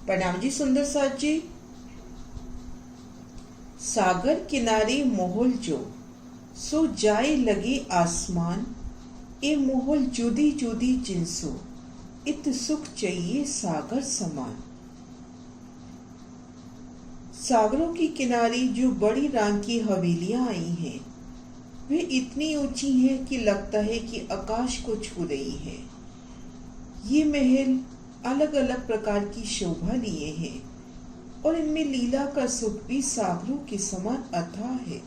प्रणाम जी सुंदर साथ जी। सागर किनारे मोहल जो सो जाए लगे आसमान, ए मोहल जुदी जुदी जिनसो इत सुख चाहिए सागर समान। सागरों की किनारे जो बड़ी रंग की हवेलियां आई हैं, वे इतनी ऊंची हैं कि लगता है कि आकाश को छू रही है। ये महल अलग अलग प्रकार की शोभा लिए हैं और इनमें लीला का सुख भी सागरों के समान अथाह है।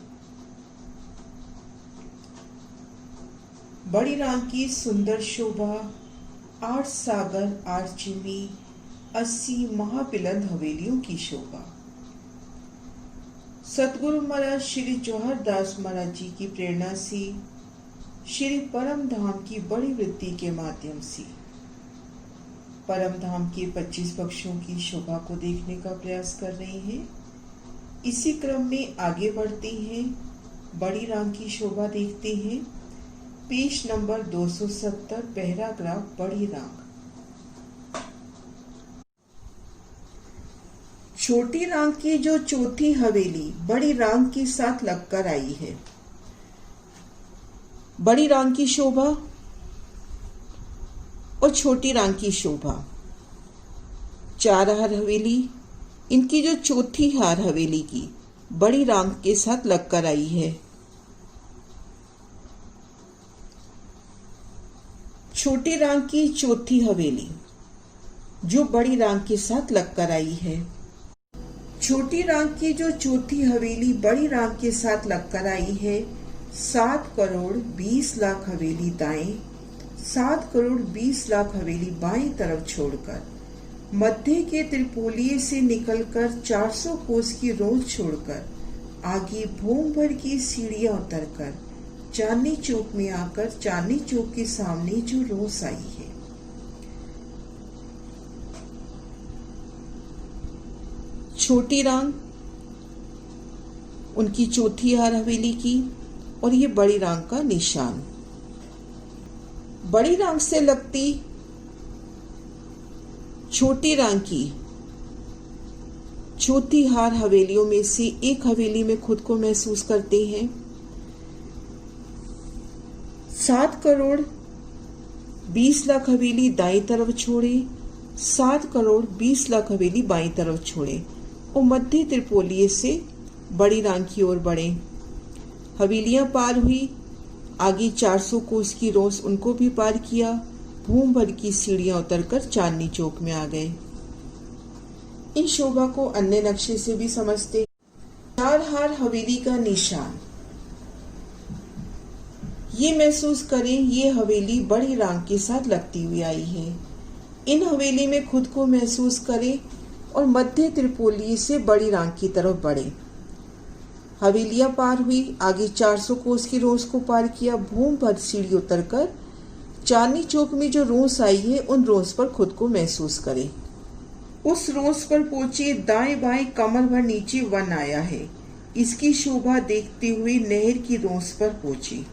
बड़ी रंग की सुंदर शोभा, 8 सागर 8 चिमी, 80 महाबिलंद हवेलियों की शोभा। सतगुरु महाराज श्री जौहर दास महाराज जी की प्रेरणा से श्री परम धाम की बड़ी वृद्धि के माध्यम से परम धाम के 25 पक्षों की शोभा को देखने का प्रयास कर रहे हैं। इसी क्रम में आगे बढ़ते हैं, बड़ी राम की शोभा देखते हैं। पेज नंबर 270, पैराग्राफ बड़ी राम। छोटी राम की जो चौथी हवेली बड़ी राम के साथ लगकर आई है। बड़ी राम की शोभा और छोटी राम की शोभा, 4 हार हवेली, इनकी जो चौथी हार हवेली की बड़ी राम के साथ लगकर आई है। छोटी राम की चौथी हवेली जो बड़ी राम के साथ लगकर आई है। छोटी राम की जो चौथी हवेली बड़ी राम के साथ लगकर आई है, 7 करोड़ 20 लाख हवेली दाएं, 7 करोड़ 20 लाख हवेली बाईं तरफ छोड़कर, मध्य के त्रिपोलिये से निकलकर 400 कोस की रोज छोड़कर, आगे भूम भर की सीढ़ियां उतरकर चांदनी चौक में आकर चांदनी चौक के सामने जो रोज आई है। छोटी रांग उनकी चौथी हार हवेली की और ये बड़ी रांग का निशान। बड़ी रांग से लगती छोटी रांग की चौथी हार हवेलियों में से एक हवेली में खुद को महसूस करते हैं। 7 करोड़ 20 लाख हवेली दाईं तरफ छोड़े, 7 करोड़ 20 लाख हवेली बाईं तरफ छोड़े और मध्य त्रिपोलिये से बड़ी रांग की ओर बढ़े। हवेलियां पार हुई, आगे 400 कोस की रोस उनको भी पार किया, भूम भर की सीढ़ियां उतरकर चांदनी चौक में आ गए। इन शोभा को अन्य नक्शे से भी समझते। 4 हार हवेली का निशान, ये महसूस करें ये हवेली बड़ी रांग के साथ लगती हुई आई है। इन हवेली में खुद को महसूस करें और मध्य त्रिपोलिये से बड़ी रांग की तरफ बढ़े। हवेलियां पार हुई, आगे 400 कोस की रोस को पार किया, भूम भर सीढ़ी उतरकर चांदनी चौक में जो रोस आई है उन रोस पर खुद को महसूस करें। उस रोस पर पहुंचे, दाएं बाएं कमर भर नीचे वन आया है। इसकी शोभा देखते हुए नहर की रोस पर पहुंची।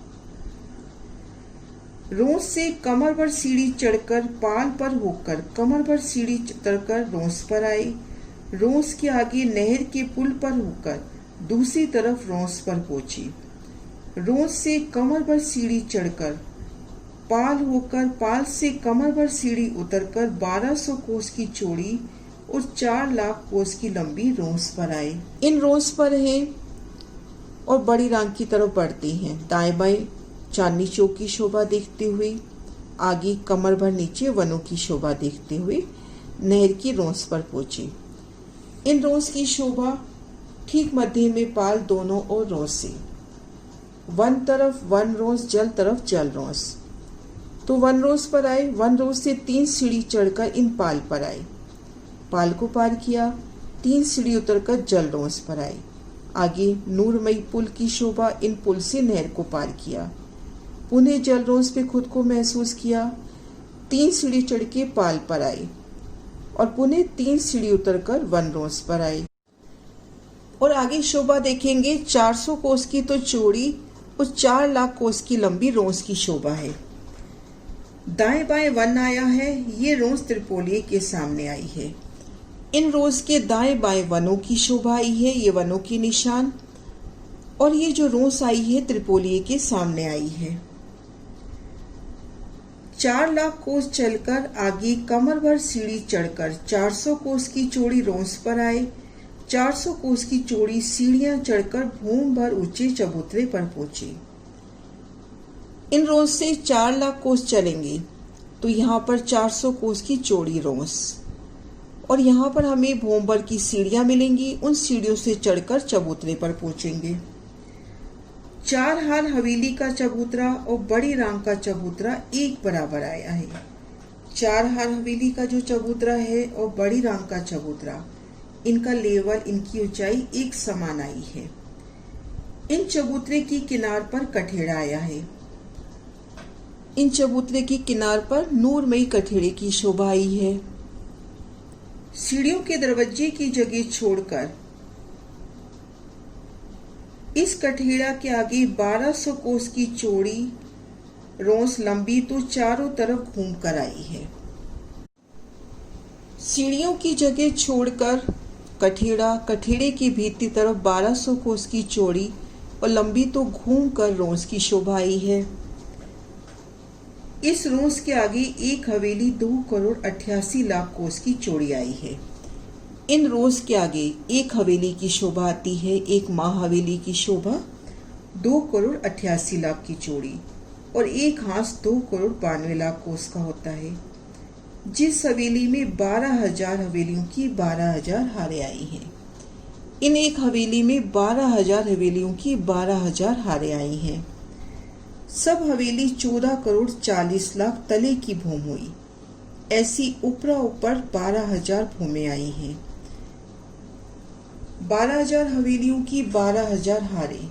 रोस से कमर भर सीढ़ी चढ़कर पाल पर होकर कमर भर सीढ़ी उतरकर रोस पर आए। रोस के आगे नहर के पुल पर होकर दूसरी तरफ रोस पर पहुंची। रोस से कमर भर सीढ़ी चढ़कर पाल होकर पाल से कमर भर सीढ़ी उतरकर 1200 कोस की चौड़ी और 4 लाख कोस की लंबी रोस पर आए। इन रोस पर हैं और बड़ी रांग की तरफ बढ़ते हैं। दाएं बाएं चांदनी चौक की शोभा देखते हुए, आगे कमर भर नीचे वनों की शोभा देखते हुए नहर की रोस पर पहुंचे। इन रोस की शोभा ठीक मध्य में पाल दोनों ओर रोस से, वन तरफ वन रोस, जल तरफ जल रोस। तो वन रोस पर आए, वन रोस से 3 सीढ़ी चढ़कर इन पाल पर आए, पाल को पार किया, 3 सीढ़ी उतरकर जल रोस पर आए, आगे नूरमयी पुल की शोभा, इन पुल से नहर को पार किया, पुनः जल रोस पे खुद को महसूस किया, 3 सीढ़ी चढ़ के पाल पर आए और पुनः 3 सीढ़ी उतरकर वन रोस पर आए। और आगे शोभा देखेंगे, 400 कोस की तो चौड़ी और 4 लाख कोस की लंबी रोस की शोभा है। दाएं बाएं वन आया है, ये रोस त्रिपोलिये के सामने आई है। इन रोज के दाएं बाएं वनों की शोभा आई है, ये वनों की निशान। और ये जो रोस आई है त्रिपोलिये के सामने आई है। 4 लाख कोस चलकर आगे कमर भर सीढ़ी चढ़कर 400 कोस की चौड़ी रोंस पर आए। 400 कोस की चौड़ी सीढ़ियां चढ़कर भूम भर ऊंचे चबूतरे पर पहुंचे। इन रोंस से 4 लाख कोस चलेंगे तो यहाँ पर 400 कोस की चौड़ी रोंस, और यहाँ पर हमें भूम भर की सीढ़ियां मिलेंगी। उन सीढ़ियों से चढ़कर चबूतरे पर पहुंचेंगे। 4 हाल हवेली का चबूतरा और बड़ी राम का चबूतरा एक बराबर आया है। 4 हाल हवेली का जो चबूतरा है और बड़ी राम का चबूतरा, इनका लेवल, इनकी ऊंचाई एक समान आई है। इन चबूतरे की किनार पर कठेड़ा आया है। इन चबूतरे की किनार पर नूरमयी कठेड़े की शोभा आई है। सीढ़ियों के दरवाजे की जगह छोड़कर इस कठेड़ा के आगे 1200 कोस की चौड़ी रोंस लंबी तो चारों तरफ घूम कर आई है। सीढ़ियों की जगह छोड़कर कठेड़े की भीतरी तरफ 1200 कोस की चौड़ी और लंबी तो घूम कर रोंस की शोभा आई है। इस रोंस के आगे एक हवेली 2 करोड़ 88 लाख कोस की चौड़ी आई है। इन रोज के आगे एक हवेली की शोभा आती है, एक महाहवेली की शोभा 2 करोड़ 88 लाख की चौड़ी और एक हांस 2 करोड़ 92 लाख कोस का होता है। जिस हवेली में 12,000 हवेलियों की 12,000 हारें आई हैं। इन एक हवेली में 12,000 हवेलियों की 12,000 हारें आई हैं। सब हवेली 14 करोड़ 40 लाख तले की भूम हुई। ऐसी ऊपरा ऊपर 12,000 भूमें आई हैं। 12,000 हवेलियों की 12,000 हारें,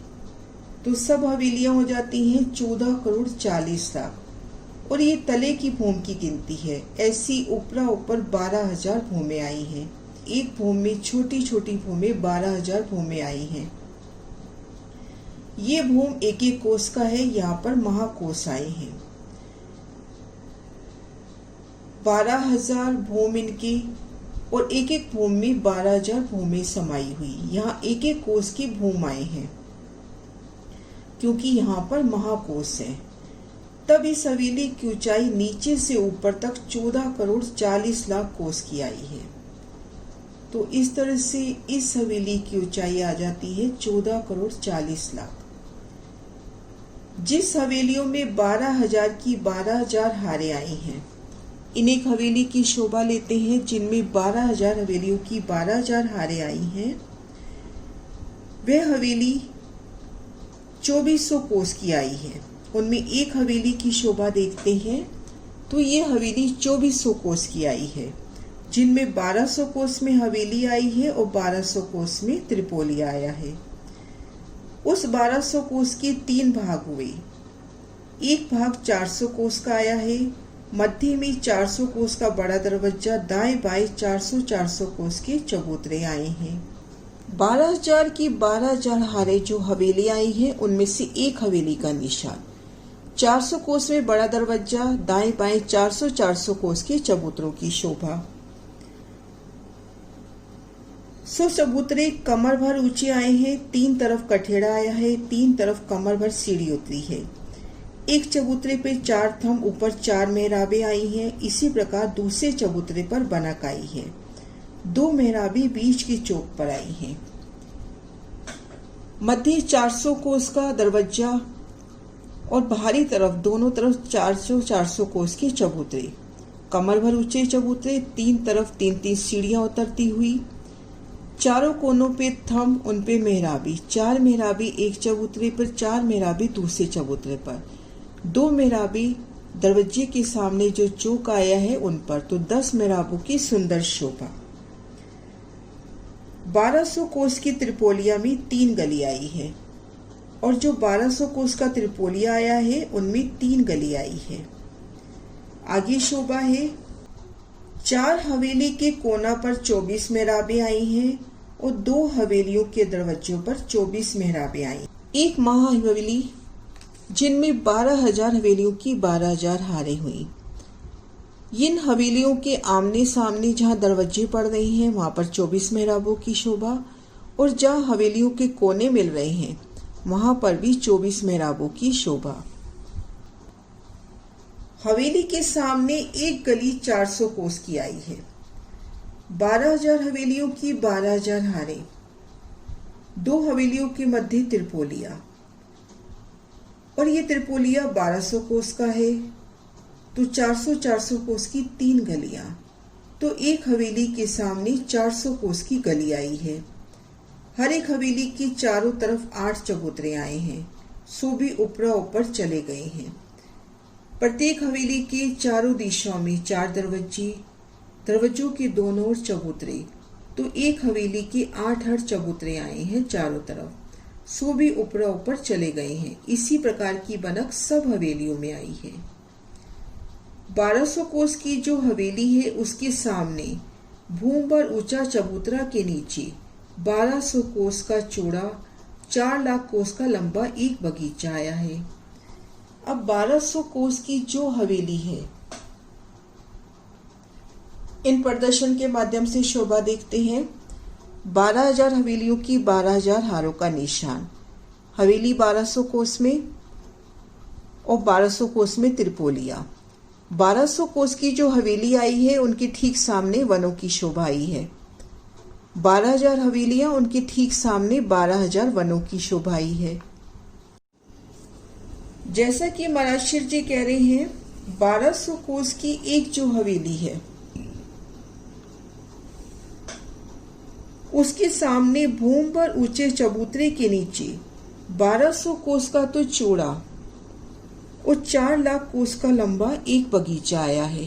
तो सब हवेलियां हो जाती हैं 14 करोड़ 40 लाख, और ये तले की भूम की गिनती है। ऐसी ऊपरा ऊपर 12,000 भूमें आई हैं। एक भूम में छोटी छोटी भूमें 12,000 भूमें आई हैं। ये भूम एक एक कोस का है, यहाँ पर महाकोस आए हैं। 12,000 भूम इनकी, और एक एक भूम में 12,000 भूमें समाई हुई। यहाँ एक एक कोस की भूम आए हैं क्योंकि यहाँ पर महाकोस है। तब इस हवेली की ऊंचाई नीचे से ऊपर तक 14 करोड़ 40 लाख कोस की आई है। तो इस तरह से इस हवेली की ऊंचाई आ जाती है 14 करोड़ 40 लाख। जिस हवेलियों में 12,000 की 12,000 हारें आई हैं, इन एक हवेली की शोभा लेते हैं जिनमें 12,000 हवेलियों की 12,000 हारें आई हैं। वह हवेली 2400 कोस की आई है। उनमें एक हवेली की शोभा देखते हैं तो ये हवेली 2400 कोस की आई है, जिनमें 1200 कोस में हवेली आई है और 1200 कोस में त्रिपोलिया आया है। उस 1200 कोस के 3 भाग हुए। एक भाग 400 कोस का आया है। मध्य में 400 कोस का बड़ा दरवाजा, दाएं बाएं 400 कोस के चबूतरे आए हैं। 12,000 की 12,000 हारें जो हवेली आई हैं, उनमें से एक हवेली का निशान। 400 कोस में बड़ा दरवाजा, दाएं बाएं 400 कोस के चबूतरों की शोभा। 100 चबूतरे कमर भर ऊंचे आए हैं। 3 तरफ कठेड़ा आया है, 3 तरफ कमर भर सीढ़ी उतरी है। एक चबूतरे पे 4 थंब, ऊपर 4 मेहराबें आई हैं। इसी प्रकार दूसरे चबूतरे पर बनक आई है। 2 मेहराबें बीच की चौक पर आई हैं। मध्य 400 कोस का दरवाजा और बाहरी तरफ दोनों तरफ 400 कोस के चबूतरे, कमर भर ऊंचे चबूतरे, 3 तरफ 3-3 सीढ़ियां उतरती हुई। चारों कोनों पे थंब, उन पे मेहराबी। 4 मेहराबी एक चबूतरे पर, 4 मेहराबी दूसरे चबूतरे पर, 2 मेहराबी दरवाजे के सामने जो चौक आया है उन पर। तो 10 मेहराबों की सुंदर शोभा। 1200 कोस की त्रिपोलिया में 3 गली आई है, और जो 1200 कोस का त्रिपोलिया आया है उनमें 3 गली आई है। आगे शोभा है। 4 हवेली के कोना पर 24 मेहराबें आई हैं और 2 हवेलियों के दरवाजों पर 24 मेहराबें आई। एक महाहवेली जिनमें 12,000 हवेलियों की 12,000 हारें हुई। इन हवेलियों के आमने सामने जहाँ दरवाजे पड़ रहे हैं वहाँ पर 24 मेहराबों की शोभा, और जहाँ हवेलियों के कोने मिल रहे हैं वहाँ पर भी 24 मेहराबों की शोभा। हवेली के सामने एक गली 400 कोस की आई है। 12,000 हवेलियों की 12,000 हारें। 2 हवेलियों के मध्य त्रिपोलिया, और ये त्रिपोलिया 1200 कोस का है, तो 400 कोस की 3 गलियां, तो एक हवेली के सामने 400 कोस की गली आई है। हर एक हवेली की चारों तरफ 8 चबूतरे आए हैं, सो भी ऊपरा ऊपर चले गए हैं। प्रत्येक हवेली के चारों दिशाओं में 4 दरवाजे, दरवाजों के दोनों ओर चबूतरे, तो एक हवेली के 8 चबूतरे आए हैं चारों तरफ, सो भी ऊपरा ऊपर चले गए हैं। इसी प्रकार की बनक सब हवेलियों में आई है। 1200 कोस की जो हवेली है उसके सामने भूम पर ऊंचा चबूतरा के नीचे 1200 कोस का चौड़ा 4 लाख कोस का लंबा एक बगीचा आया है। अब 1200 कोस की जो हवेली है, इन प्रदर्शन के माध्यम से शोभा देखते हैं। 12,000 हवेलियों की 12,000 हारों का निशान। हवेली 1200 कोस में और 1200 कोस में त्रिपोलिया। 1200 कोस की जो हवेली आई है उनके ठीक सामने वनों की शोभा आई है। 12,000 हवेलियां, उनके ठीक सामने 12,000 वनों की शोभा आई है। जैसा कि महाराज जी कह रहे हैं, 1200 कोस की एक जो हवेली है उसके सामने भूम पर ऊंचे चबूतरे के नीचे 1200 कोस का तो चौड़ा और 4 लाख कोस का लंबा एक बगीचा आया है।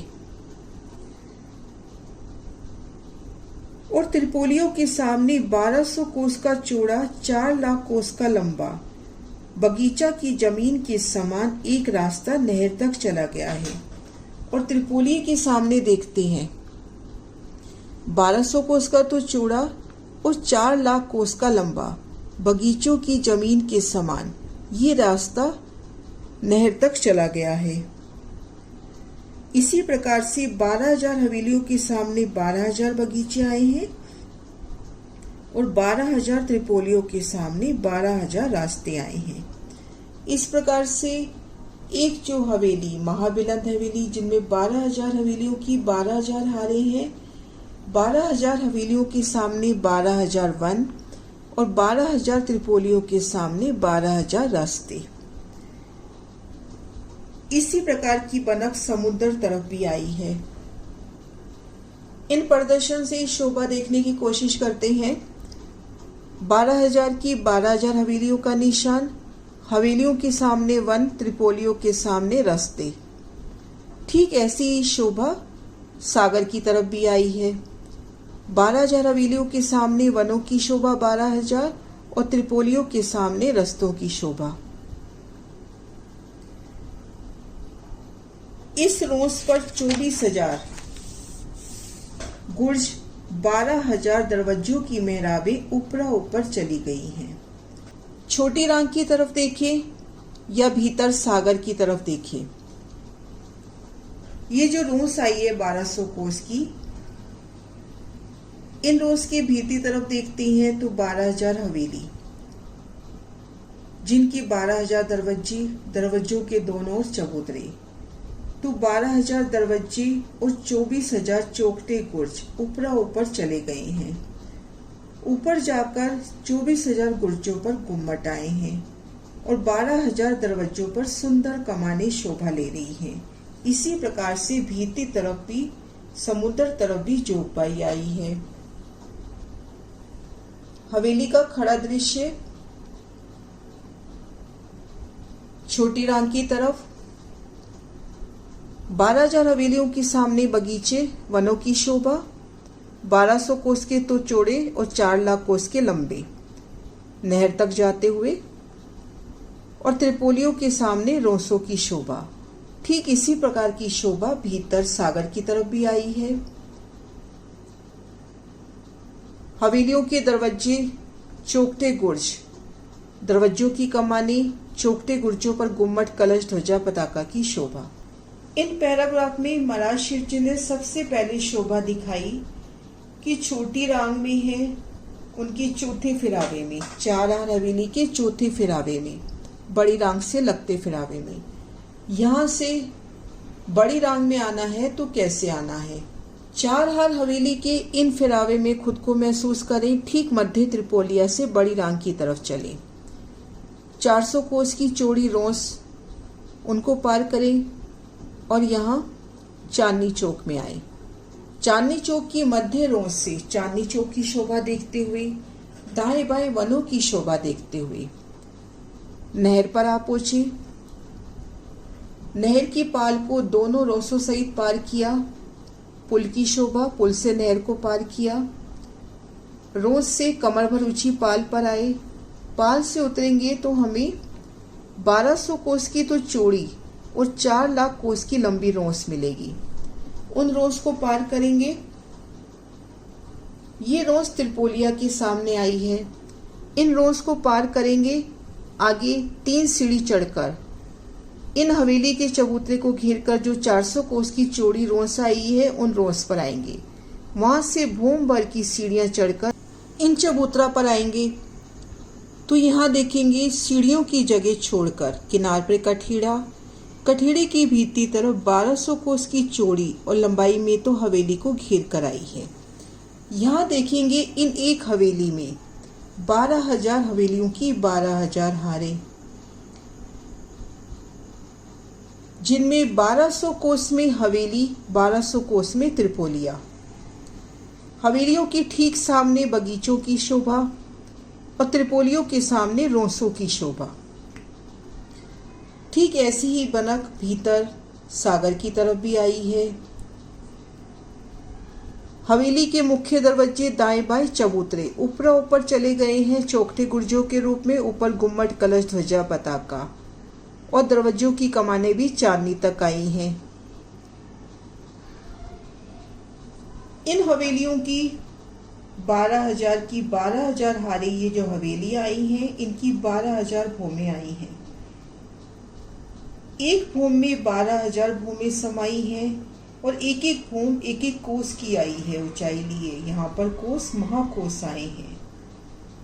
और त्रिपोलियों के सामने 1200 कोस का चौड़ा 4 लाख कोस का लंबा बगीचा की जमीन के समान एक रास्ता नहर तक चला गया है। और त्रिपोली के सामने देखते हैं 1200 कोस का तो चौड़ा और 4 लाख कोस का लंबा बगीचों की जमीन के समान ये रास्ता नहर तक चला गया है। इसी प्रकार से 12,000 हवेलियों के सामने 12,000 बगीचे आए हैं और 12,000 त्रिपोलियों के सामने 12,000 रास्ते आए हैं। इस प्रकार से एक जो हवेली महाबिलंद हवेली, जिनमें 12,000 हवेलियों की 12,000 हारें हैं, 12,000 हवेलियों के सामने 12,000 वन और 12,000 त्रिपोलियों के सामने 12,000 रास्ते। इसी प्रकार की बनक समुद्र तरफ भी आई है। इन प्रदर्शन से शोभा देखने की कोशिश करते हैं। 12,000 की 12,000 हवेलियों का निशान, हवेलियों के सामने वन, त्रिपोलियों के सामने रास्ते। ठीक ऐसी ही शोभा सागर की तरफ भी आई है। 12,000 हवेलियों के सामने वनों की शोभा 12,000 और त्रिपोलियों के सामने रस्तों की शोभा। इस रोस पर 24,000 गुर्ज, 12,000 दरवाजों की मेहराबें ऊपरा ऊपर चली गई हैं। छोटी रांग की तरफ देखें या भीतर सागर की तरफ देखें, ये जो रोस आई है 1200 कोस की, इन रोस के भीतरी तरफ देखते हैं तो 12,000 हवेली, जिनकी 12,000 दरवाजे, दरवाजों के दोनों ओर चबूतरे, तो 12,000 दरवाजे और 24,000 चौखटे गुर्ज ऊपरा ऊपर चले गए हैं। ऊपर जाकर 24,000 गुर्जों पर गुम्मट आए हैं और 12,000 दरवाजों पर सुंदर कमानें शोभा ले रही हैं। इसी प्रकार से भीतरी तरफ भी समुद्र तरफ भी जोगबाई आई है। हवेली का खड़ा दृश्य छोटी रांग की तरफ, 12,000 हवेलियों के सामने बगीचे, वनों की शोभा, 1200 कोस के तो चौड़े और 4 लाख कोस के लंबे, नहर तक जाते हुए, और त्रिपोलियों के सामने रोसों की शोभा। ठीक इसी प्रकार की शोभा भीतर सागर की तरफ भी आई है। हवेलियों के दरवाजे, चौखटे गुर्ज, दरवाजों की कमानी, चौखटे गुर्जों पर गुम्मट, कलश, ध्वजा, पताका की शोभा। इन पैराग्राफ में महाराज शिवजी ने सबसे पहले शोभा दिखाई कि छोटी रांग में है उनके चौथे फिरावे में, 4 हार हवेली के चौथे फिरावे में, बड़ी रांग से लगते फिरावे में। यहाँ से बड़ी रांग में आना है तो कैसे आना है? 4 हार हवेली के इन फिरावे में खुद को महसूस करें, ठीक मध्य त्रिपोलिया से बड़ी रांग की तरफ चलें। 400 कोस की चौड़ी रोंस उनको पार करें और यहाँ चांदनी चौक में आए। चांदनी चौक की मध्य रोंस से चांदनी चौक की शोभा देखते हुए, दाएं बाएं वनों की शोभा देखते हुए नहर पर आ पहुंचे। नहर की पाल को दोनों रोंसों सहित पार किया। पुल की शोभा, पुल से नहर को पार किया। रोंस से कमर भर ऊंची पाल पर आए। पाल से उतरेंगे तो हमें 1200 कोस की तो चौड़ी और 4 लाख कोस की लंबी रोंस मिलेगी। उन रोंस को पार करेंगे। ये रोंस त्रिपोलिया के सामने आई है। इन रोंस को पार करेंगे। आगे 3 सीढ़ी चढ़कर इन हवेली के चबूतरे को घेरकर जो 400 कोस की चौड़ी रोंस आई है उन रोंस पर आएंगे। वहां से भूम भर की सीढ़ियां चढ़कर इन चबूतरा पर आएंगे तो यहाँ देखेंगे सीढ़ियों की जगह छोड़कर किनार पर कठीड़े की भीतरी तरफ 1200 कोस की चौड़ी और लंबाई में तो हवेली को घेर कर आई है। यहाँ देखेंगे इन एक हवेली में 12,000 हवेलियों की 12,000 हारें, जिनमें 1200 कोस में हवेली, 1200 कोस में त्रिपोलिया। हवेलियों की ठीक सामने बगीचों की शोभा और त्रिपोलियों के सामने रोंसों की शोभा। ठीक ऐसी ही बनक भीतर सागर की तरफ भी आई है। हवेली के मुख्य दरवाजे दाएं बाएं चबूतरे ऊपर चले गए हैं चौखटे गुर्जों के रूप में। ऊपर गुम्मट, कलश, ध्वजा, पताका और दरवाजों की कमानें भी चांदनी तक आई हैं। इन हवेलियों की 12,000 की 12,000 हारें, ये जो हवेली आई हैं इनकी 12,000 भूमें आई हैं। एक भूम में 12,000 भूमें समाई हैं और एक एक भूम एक एक कोस की आई है ऊंचाई लिए। यहाँ पर कोस महाकोस आए हैं।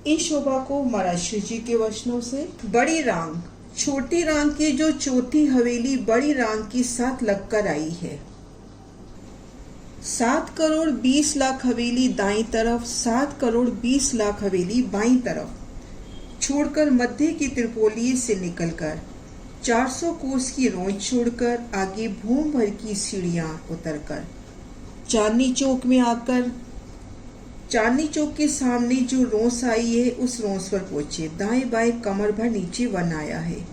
इन शोभा को महाराज शिवजी के वचनों से बड़ी रांग, छोटी रांग की जो चौथी हवेली बड़ी रांग की साथ लगकर आई है। 7 करोड़ 20 लाख हवेली दाईं तरफ, 7 करोड़ 20 लाख हवेली बाईं तरफ छोड़कर मध्य की त्रिपोली से निकलकर 400 कोस की रोंच छोड़कर आगे भूम भर की सीढ़ियां उतरकर चांदनी चौक में आकर चांदनी चौक के सामने जो रोंस आई है उस रोंस पर पहुंचे। दाएं बाएं कमर भर नीचे वन आया है।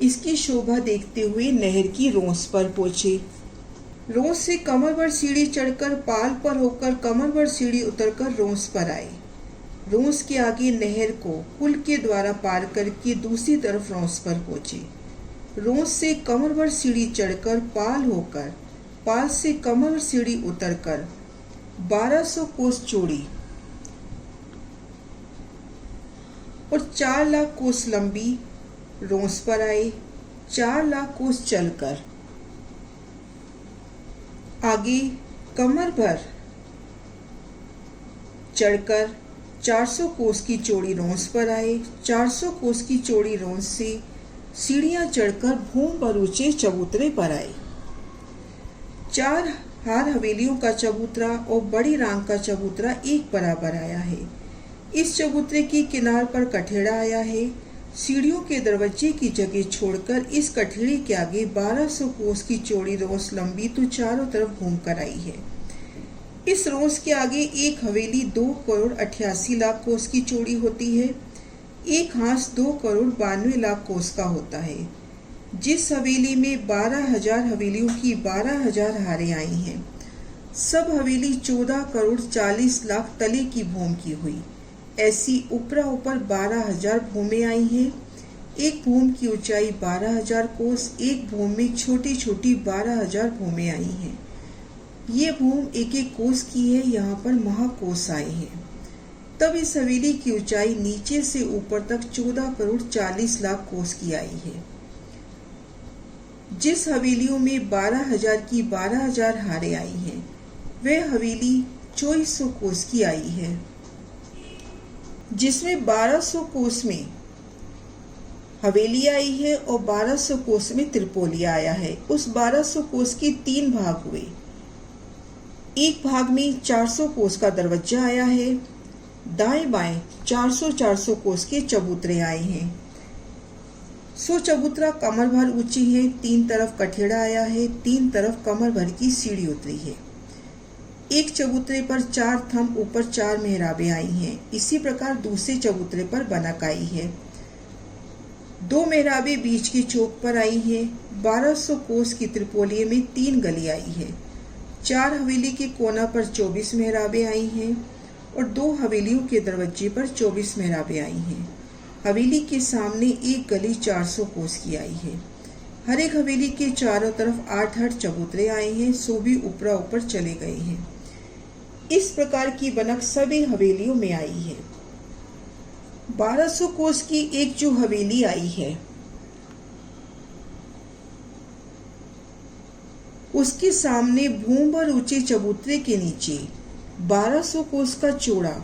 इसकी शोभा देखते हुए नहर की रोंस पर पहुंचे। रोंस से कमर भर सीढ़ी चढ़कर पाल पर होकर कमर भर सीढ़ी उतरकर रोंस पर आए। रोंस के आगे नहर को पुल के द्वारा पार करके दूसरी तरफ रोंस पर पहुंचे। रोंस से कमर भर सीढ़ी चढ़कर पाल होकर पाल से कमर भर सीढ़ी उतरकर 1200 कोस चौड़ी और 4 लाख कोस लंबी रोंस पर आए। 4 लाख कोस चलकर आगे कमर भर चढ़कर 400 कोस की चौड़ी रोंस पर आए। 400 कोस की चौड़ी रोंस से सीढ़ियां चढ़कर भूम पर ऊंचे चबूतरे पर आए। 4 हार हवेलियों का चबूतरा और बड़ी रांग का चबूतरा एक बराबर आया है। इस चबूतरे की किनार पर कठेड़ा आया है। सीढ़ियों के दरवाजे की जगह छोड़कर इस कठेड़े के आगे 1200 कोस की चौड़ी रोंस लंबी तो चारों तरफ घूम कर आई है। इस रोंस के आगे एक हवेली 2 करोड़ 88 लाख कोस की चौड़ी होती है। एक हांस 2 करोड़ 92 लाख कोस का होता है। जिस हवेली में 12,000 हवेलियों की 12,000 हारें आई हैं, सब हवेली 14 करोड़ 40 लाख तले की भूम की हुई। ऐसी ऊपरा ऊपर 12,000 भूमें आई हैं। एक भूम की ऊंचाई 12,000 कोस, एक भूम में छोटी छोटी 12,000 भूमें आई हैं। ये भूम एक एक कोस की है। यहाँ पर महाकोस आए हैं। तब इस हवेली की ऊंचाई नीचे से ऊपर तक 14 करोड़ 40 लाख कोस की आई है। जिस हवेलियों में 12,000 की 12,000 हारें आई हैं, वह हवेली 2400 कोस की आई है। जिसमें 1200 कोस में हवेली आई है और 1200 कोस में त्रिपोलिया आया है, उस 1200 कोस के 3 भाग हुए। एक भाग में 400 कोस का दरवाजा आया है, दाएं बाएं 400-400 कोस के चबूतरे आए हैं। 100 चबूतरा कमर भर ऊंची है, 3 तरफ कठेड़ा आया है, 3 तरफ कमर भर की सीढ़ी उतरी है। एक चबूतरे पर 4 थंब ऊपर 4 मेहराबें आई हैं। इसी प्रकार दूसरे चबूतरे पर बनक आई है। 2 मेहराबें बीच की चौक पर आई हैं। 1200 कोस की त्रिपोलिये में 3 गली आई है। 4 हवेली के कोना पर 24 मेहराबें आई हैं और 2 हवेलियों के दरवाजे पर 24 मेहराबें आई हैं। हवेली के सामने एक गली 400 कोस की आई है। हर एक हवेली के चारों तरफ 8-8 चबूतरे आए हैं, सो भी ऊपरा ऊपर चले गए हैं। इस प्रकार की बनक सभी हवेलियों में आई है। 1200 कोस की एक जो हवेली आई है, उसके सामने भूम भर ऊंचे चबूतरे के नीचे 1200 कोस का चौड़ा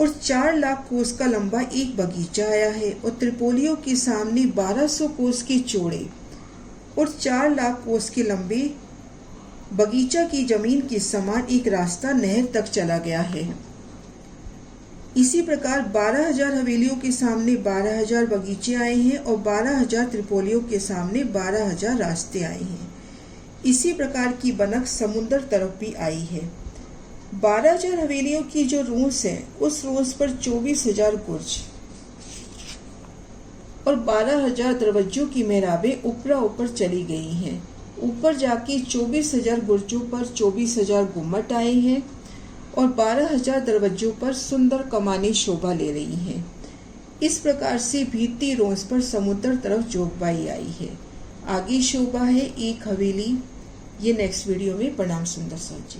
और 4 लाख कोस का लंबा एक बगीचा आया है और त्रिपोलियों के सामने 1200 कोस के चौड़े और 4 लाख कोस के लंबे बगीचा की जमीन के समान एक रास्ता नहर तक चला गया है। इसी प्रकार 12,000 हवेलियों के सामने 12,000 बगीचे आए हैं और 12,000 त्रिपोलियों के सामने 12,000 रास्ते आए हैं। इसी प्रकार की बनक समुद्र तरफ भी आई है। 12,000 हवेलियों की जो रोस है, उस रोस पर 24,000 गुर्ज और 12,000 दरवाजों की मेहराबें ऊपरा ऊपर चली गई हैं। ऊपर जाके 24,000 गुर्जों पर 24,000 गुम्मट आए हैं और 12,000 दरवाजों पर सुंदर कमानें शोभा ले रही हैं। इस प्रकार से भीतरी रोस पर समुद्र तरफ जोगबाई आई है। आगे शोभा है एक हवेली। ये नेक्स्ट वीडियो में। प्रणाम सुंदर साथ जी।